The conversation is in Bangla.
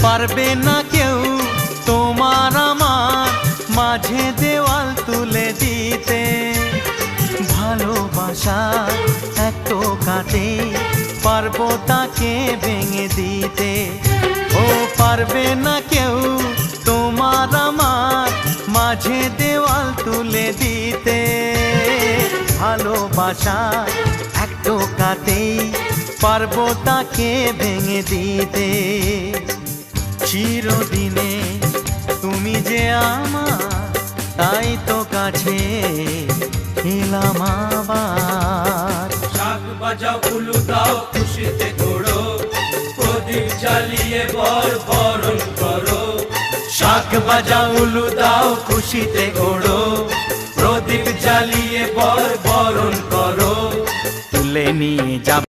পারবে না কেউ তোমার আমার মাঝে দেওয়াল তুলে দিতে। ভালোবাসা এক টোকাতে পারবো তাকে ভেঙে দিতে। ও পারবে না কেউ তোমার আমার মাঝে দেওয়াল তুলে দিতে। ভালোবাসা এক টোকাতেই পারবো তাকে ভেঙে দিতে। চিরদিনে তুমি যে আমার, তাই তো কাছে এলাম আবার। শাক বাজাও উলু দাও খুশিতে ঘোড়ো, প্রদীপ জ্বালিয়ে বরণ করো। শাক বাজাও উলু দাও খুশিতে ঘোড়ো, প্রদীপ জ্বালিয়ে বরণ করো। তুলে নিয়ে যাব